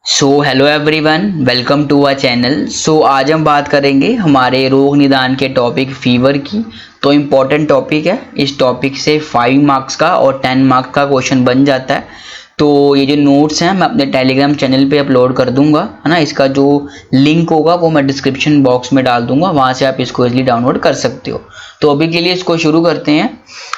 Hello everyone, welcome to our channel. आज हम बात करेंगे हमारे रोग निदान के टॉपिक फीवर की। तो इम्पॉर्टेंट टॉपिक है, इस टॉपिक से 5 मार्क्स का और 10 मार्क्स का क्वेश्चन बन जाता है। तो ये जो नोट्स हैं मैं अपने टेलीग्राम चैनल पे अपलोड कर दूंगा, है ना। इसका जो लिंक होगा वो मैं डिस्क्रिप्शन बॉक्स में डाल दूंगा, वहाँ से आप इसको इजीली डाउनलोड कर सकते हो। तो अभी के लिए इसको शुरू करते हैं।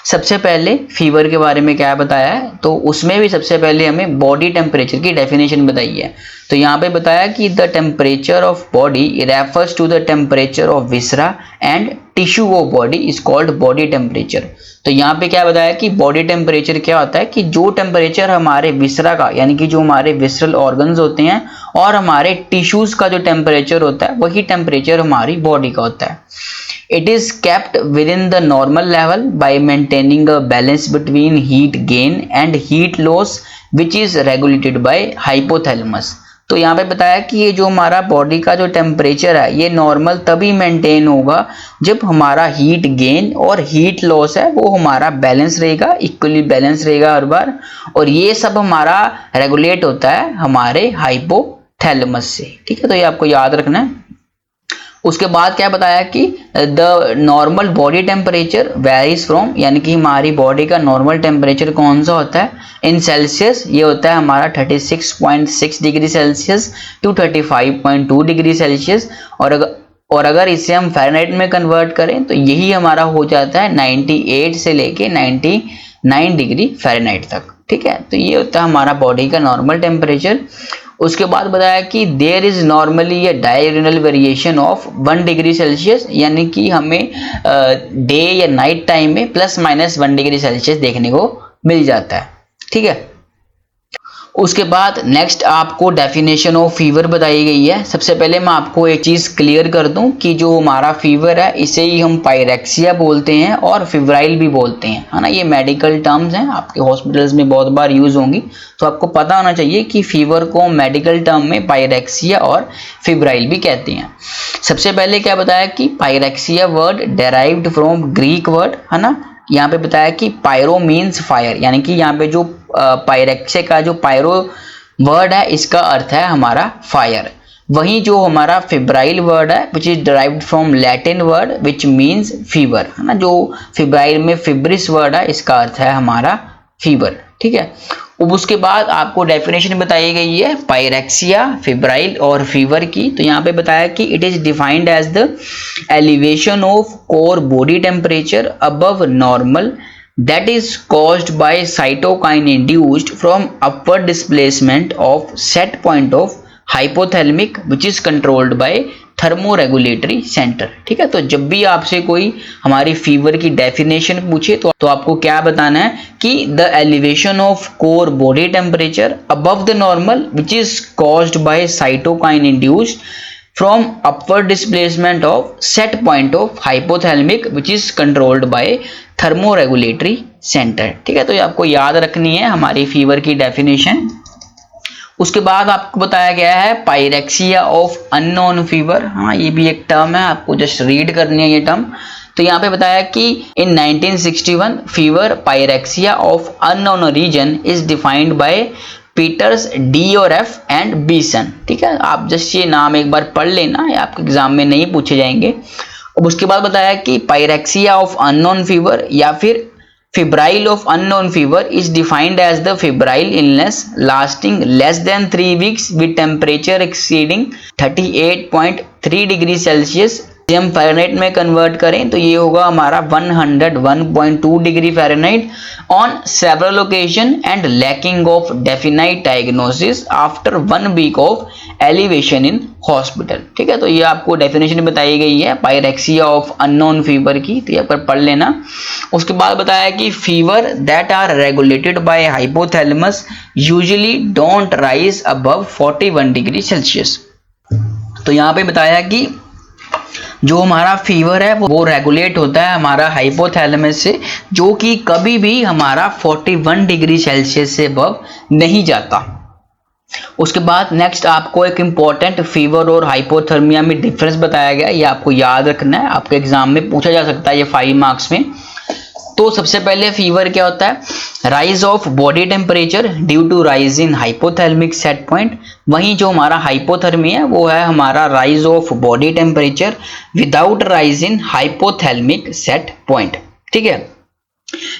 सबसे पहले फीवर के बारे में क्या बताया है, तो उसमें भी सबसे पहले हमें बॉडी टेम्परेचर की डेफिनेशन बताई है। तो यहाँ पे बताया कि the temperature of body refers to the temperature of viscera and tissue of body is called body temperature. तो यहाँ पे क्या बताया कि बॉडी टेम्परेचर क्या होता है कि जो टेम्परेचर हमारे विसरा का, यानी कि जो हमारे विसरल ऑर्गन्स होते हैं और हमारे टिश्यूज का जो टेम्परेचर होता है वही टेम्परेचर हमारी बॉडी का होता है। It is kept within the normal level by maintaining a balance between heat gain and heat loss which is regulated by hypothalamus। तो यहाँ पे बताया कि ये जो हमारा बॉडी का जो टेम्परेचर है ये नॉर्मल तभी मेंटेन होगा जब हमारा हीट गेन और हीट लॉस है वो हमारा बैलेंस रहेगा, इक्वली बैलेंस रहेगा हर बार। और ये सब हमारा रेगुलेट होता है हमारे हाइपोथैलेमस से, ठीक है। तो ये आपको याद रखना है। उसके बाद क्या बताया कि the normal body temperature varies from, यानी कि हमारी बॉडी का नॉर्मल टेम्परेचर कौन सा होता है इन सेल्सियस, ये होता है हमारा 36.6 degree Celsius to 35.2 degree Celsius. और अगर इसे हम फ़ारेनहाइट में कन्वर्ट करें तो यही हमारा हो जाता है 98 से लेके 99 डिग्री फ़ारेनहाइट तक, ठीक है। तो ये होता है हमारा बॉडी का नॉर्मल टेम्परेचर। उसके बाद बताया कि there is normally a diurnal variation of 1 degree Celsius, यानी कि हमें डे या नाइट टाइम में ±1 डिग्री सेल्सियस देखने को मिल जाता है, ठीक है। उसके बाद नेक्स्ट आपको डेफिनेशन ऑफ फीवर बताई गई है। सबसे पहले मैं आपको एक चीज़ क्लियर कर दूं कि जो हमारा फीवर है इसे ही हम पायरेक्सिया बोलते हैं और फिब्राइल भी बोलते हैं, है ना। ये मेडिकल टर्म्स हैं, आपके हॉस्पिटल्स में बहुत बार यूज़ होंगी, तो आपको पता होना चाहिए कि फीवर को मेडिकल टर्म में पायरेक्सिया और फिब्राइल भी कहते हैं। सबसे पहले क्या बताया कि pyrexia word derived from Greek word, है ना। यहाँ पे बताया कि पायरो मीन्स फायर, यानी कि यहाँ पे जो पायरेक्सिया का जो पायरो वर्ड है इसका अर्थ है हमारा फायर। वहीं जो हमारा फिब्राइल वर्ड है which is derived from Latin word which means fever, है ना। जो फिब्राइल में फिब्रिस वर्ड है इसका अर्थ है हमारा फीवर, ठीक है। अब उसके बाद आपको डेफिनेशन बताई गई है पायरेक्सिया, फिब्राइल और फीवर की। तो यहाँ पे बताया कि it is defined as the elevation of core body temperature above normal that is caused by cytokine induced from upward displacement of set point of hypothalamic which is controlled by thermoregulatory center, ठीक है। तो जब भी आपसे कोई हमारी fever की definition पूछे तो आपको क्या बताना है कि the elevation of core body temperature above the normal which is caused by cytokine induced from upward displacement of set point of hypothalamic which is controlled by thermoregulatory center, ठीक है। तो ये आपको याद रखनी है हमारी फीवर की डेफिनेशन। उसके बाद आपको बताया गया है पायरेक्सिया ऑफ अननोन फीवर, हाँ ये भी एक टर्म है, आपको जस्ट रीड करनी है ये टर्म। तो यहाँ पे बताया कि in 1961 fever pyrexia of unknown reason is defined by Peters, D और एफ एंड बीसन, ठीक है। आप जस्ट ये नाम एक बार पढ़ लेना, ये आपके एग्जाम में नहीं पूछे जाएंगे। अब उसके बाद बताया कि पायरेक्सिया ऑफ अननोन फीवर या फिर febrile of unknown fever is defined as the febrile illness lasting less than 3 weeks with temperature exceeding 38.3 degree Celsius. हम फ़ारेनहाइट में कन्वर्ट करें तो ये होगा हमारा 101.2 degree Fahrenheit on several occasion and lacking of definite diagnosis after 1 week of elevation in hospital, ठीक है। तो ये आपको डेफिनेशन बताई गई है पायरेक्सिया ऑफ अननोन फीवर की, तो ये पर पढ़ लेना। उसके बाद बताया कि fever that are regulated by hypothalamus usually don't rise above 41 degree Celsius. तो यहाँ पे बताया कि जो हमारा फीवर है वो रेगुलेट होता है हमारा हाइपोथैलेमस से, जो कि कभी भी हमारा 41 डिग्री सेल्सियस से अबव नहीं जाता। उसके बाद नेक्स्ट आपको एक इम्पॉर्टेंट फीवर और हाइपोथर्मिया में डिफरेंस बताया गया, ये आपको याद रखना है, आपके एग्जाम में पूछा जा सकता है ये 5 मार्क्स में। तो सबसे पहले फीवर क्या होता है, rise of body temperature due to rise in hypothalamic set point. वहीं जो हमारा हाइपोथर्मी है वो है हमारा rise of body temperature without rise in hypothalamic set point. ठीक है,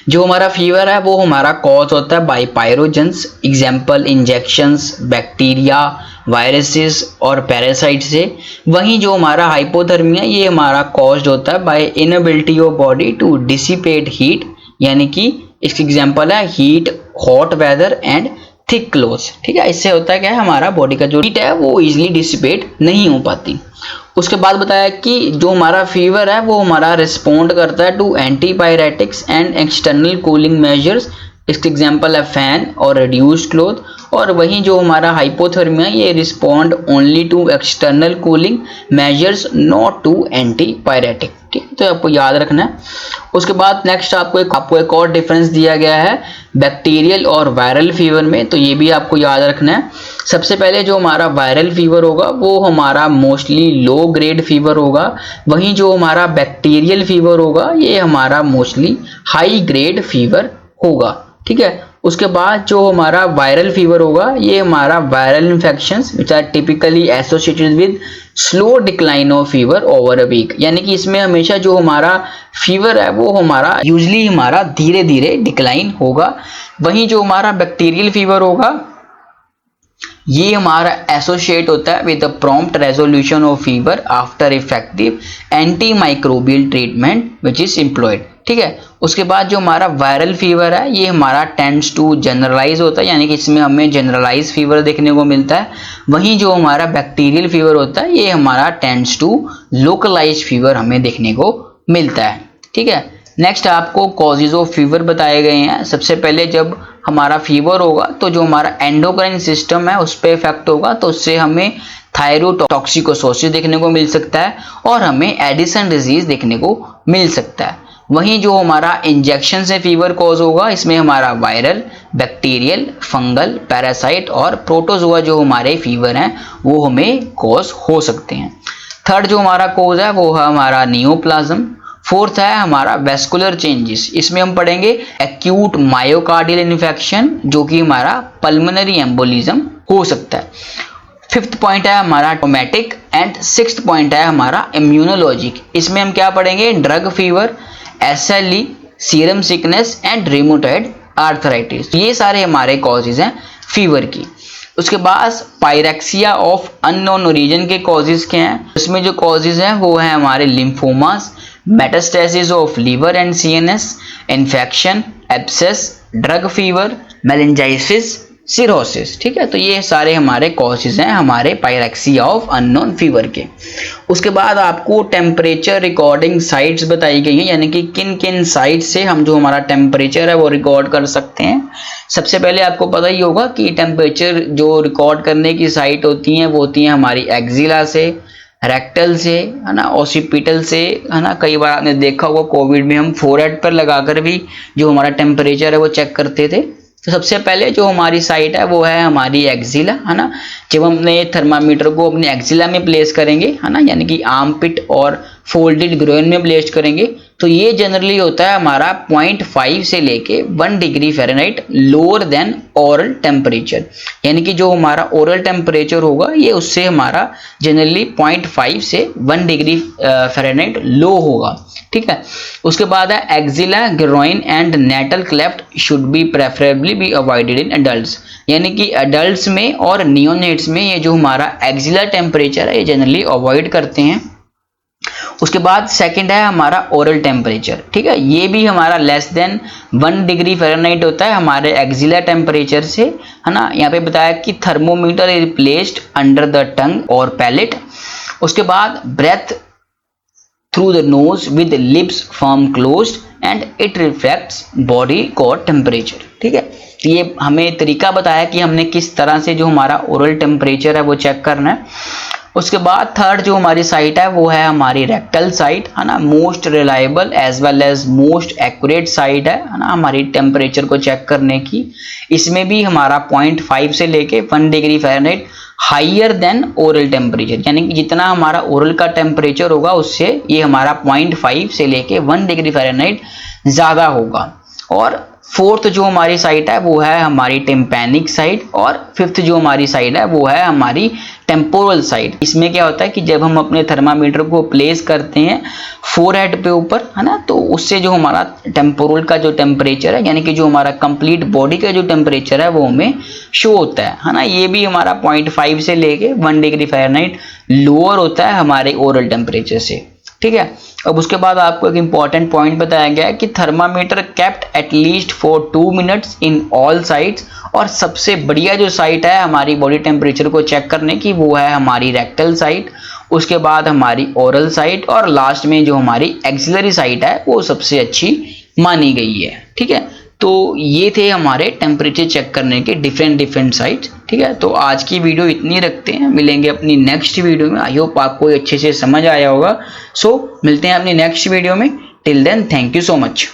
जो हमारा फीवर है वो हमारा कॉज होता है by pyrogens, example injections, bacteria, viruses और पैरासाइट से। वहीं जो हमारा हाइपोथर्मिया ये हमारा कॉज्ड होता है by inability of body to dissipate heat, यानी कि इसके एग्जाम्पल है heat, hot weather and thick clothes. ठीक है, इससे होता है क्या है, हमारा बॉडी का जो हीट है वो इजीली डिसिपेट नहीं हो पाती। उसके बाद बताया कि जो हमारा फीवर है वो हमारा रिस्पोंड करता है to antipyretics and external cooling measures. इसके एग्जांपल है फैन और रिड्यूस्ड क्लोथ। और वहीं जो हमारा हाइपोथर्मिया ये respond only to external cooling measures, not to antipyretic. ठीक है, तो आपको याद रखना है। उसके बाद नेक्स्ट आपको एक और डिफरेंस दिया गया है बैक्टीरियल और वायरल फीवर में, तो ये भी आपको याद रखना है। सबसे पहले जो हमारा वायरल फीवर होगा वो हमारा मोस्टली लो ग्रेड फीवर होगा, वहीं जो हमारा बैक्टीरियल फीवर होगा ये हमारा मोस्टली हाई ग्रेड फीवर होगा। ठीक है, उसके बाद जो हमारा वायरल फीवर होगा ये हमारा viral infections which are typically associated with slow decline of fever over a week, यानी कि इसमें हमेशा जो हमारा फीवर है वो हमारा यूजली हमारा धीरे धीरे डिक्लाइन होगा। वहीं जो हमारा बैक्टीरियल फीवर होगा ये हमारा एसोसिएट होता है with the prompt resolution of fever after effective anti microbial treatment which is employed. ठीक है, उसके बाद जो हमारा वायरल फीवर है ये हमारा टेंड्स टू जनरलाइज होता है, यानी कि इसमें हमें जनरलाइज फीवर देखने को मिलता है। वहीं जो हमारा बैक्टीरियल फीवर होता है ये हमारा टेंड्स टू लोकलाइज फीवर हमें देखने को मिलता है। ठीक है, नेक्स्ट आपको कॉजेज ऑफ फीवर बताए गए हैं। सबसे पहले जब हमारा फीवर होगा तो जो हमारा एंडोक्राइन सिस्टम है उस पर इफेक्ट होगा, तो उससे हमें थायरोटॉक्सिकोसिस देखने को मिल सकता है और हमें एडिसन डिजीज देखने को मिल सकता है। वहीं जो हमारा इंजेक्शन से फीवर कॉज होगा इसमें हमारा वायरल, बैक्टीरियल, फंगल, पैरासाइट और प्रोटोजोआ जो हमारे फीवर हैं वो हमें कॉज हो सकते हैं। थर्ड जो हमारा कॉज है वो है हमारा नियोप्लाज्म। फोर्थ है हमारा वेस्कुलर चेंजेस, इसमें हम पढ़ेंगे एक्यूट मायोकार्डियल इन्फेक्शन जो कि हमारा पल्मोनरी एम्बोलिज्म हो सकता है। फिफ्थ पॉइंट है हमारा ट्रोमेटिक एंड सिक्स्थ पॉइंट है हमारा इम्यूनोलॉजिक। इसमें हम क्या पढ़ेंगे, drug fever, SLE, serum sickness and rheumatoid arthritis. ये सारे हमारे कॉजेज हैं फीवर की। उसके बाद पायरेक्सिया ऑफ अननोन ओरिजिन के कॉजेज क्या हैं, इसमें जो कॉजेज हैं वो हैं हमारे lymphomas, metastasis of liver and CNS, infection, abscess, drug fever, meningitis, cirrhosis. ठीक है, तो ये सारे हमारे कॉजेज हैं हमारे पायरेक्सिया ऑफ अननोन फीवर के। उसके बाद आपको टेम्परेचर रिकॉर्डिंग साइट्स बताई गई हैं, यानी कि किन किन साइट से हम जो हमारा टेम्परेचर है वो रिकॉर्ड कर सकते हैं। सबसे पहले आपको पता ही होगा कि टेम्परेचर जो रिकॉर्ड करने की साइट होती हैं वो होती हैं हमारी एक्जिला से, रेक्टल से, है ना, ऑसिपिटल से, है ना। कई बार आपने देखा होगा कोविड में हम फोरहेड पर लगाकर भी जो हमारा टेम्परेचर है वो चेक करते थे। तो सबसे पहले जो हमारी साइट है वो है हमारी एक्जिला, है ना। जब हम अपने थर्मामीटर को अपने एक्जिला में प्लेस करेंगे, है ना, यानी कि आर्मपिट और फोल्डेड ग्रोइन में प्लेस करेंगे, तो ये जनरली होता है हमारा 0.5 से लेके 1 degree Fahrenheit lower than oral temperature, यानी कि जो हमारा ओरल टेम्परेचर होगा ये उससे हमारा जनरली 0.5 से 1 डिग्री फ़ारेनहाइट लो होगा। ठीक है, उसके बाद है axilla, groin and natal cleft should be preferably be avoided in adults, यानी कि एडल्ट्स में और नियोनेट्स में ये जो हमारा एक्जिला टेम्परेचर है ये जनरली अवॉइड करते हैं। उसके बाद सेकंड है हमारा ओरल टेम्परेचर। ठीक है, ये भी हमारा लेस देन 1 डिग्री फ़ारेनहाइट होता है हमारे एक्जिला टेम्परेचर से, है ना। यहाँ पे बताया कि thermometer is placed under the tongue और पैलेट। उसके बाद breath through the nose with lips firm closed and it reflects body core temperature. ठीक है, तो ये हमें तरीका बताया कि हमने किस तरह से जो हमारा ओरल टेम्परेचर है वो चेक करना है। उसके बाद थर्ड जो हमारी साइट है वो है हमारी रेक्टल साइट, है ना, most reliable as well as most accurate site है ना हमारी टेम्परेचर को चेक करने की। इसमें भी हमारा 0.5 से लेके 1 degree Fahrenheit higher than oral temperature, यानी कि जितना हमारा ओरल का टेम्परेचर होगा उससे ये हमारा 0.5 से लेके 1 डिग्री फ़ारेनहाइट ज़्यादा होगा। और फोर्थ जो हमारी साइट है वो है हमारी टिम्पैनिक साइट, और फिफ्थ जो हमारी साइट है वो है हमारी टेम्पोरल साइट। इसमें क्या होता है कि जब हम अपने थर्मामीटर को प्लेस करते हैं फोरहेड पे ऊपर, है ना, तो उससे जो हमारा टेम्पोरल का जो टेम्परेचर है, यानी कि जो हमारा कंप्लीट बॉडी का जो टेम्परेचर है वो हमें शो होता है ना। ये भी हमारा 0.5 से लेके 1 डिग्री फ़ारेनहाइट लोअर होता है हमारे ओरल टेम्परेचर से, ठीक है। अब उसके बाद आपको एक इंपॉर्टेंट पॉइंट बताया गया है कि thermometer kept at least for 2 minutes in all sites. और सबसे बढ़िया जो साइट है हमारी बॉडी टेम्परेचर को चेक करने की वो है हमारी रेक्टल साइट, उसके बाद हमारी ओरल साइट, और लास्ट में जो हमारी एक्सिलरी साइट है वो सबसे अच्छी मानी गई है, ठीक है। तो ये थे हमारे टेम्परेचर चेक करने के डिफरेंट साइट्स, ठीक है। तो आज की वीडियो इतनी रखते हैं, मिलेंगे अपनी नेक्स्ट वीडियो में। आई होप आपको अच्छे से समझ आया होगा। सो मिलते हैं अपनी नेक्स्ट वीडियो में। Till then thank you so much.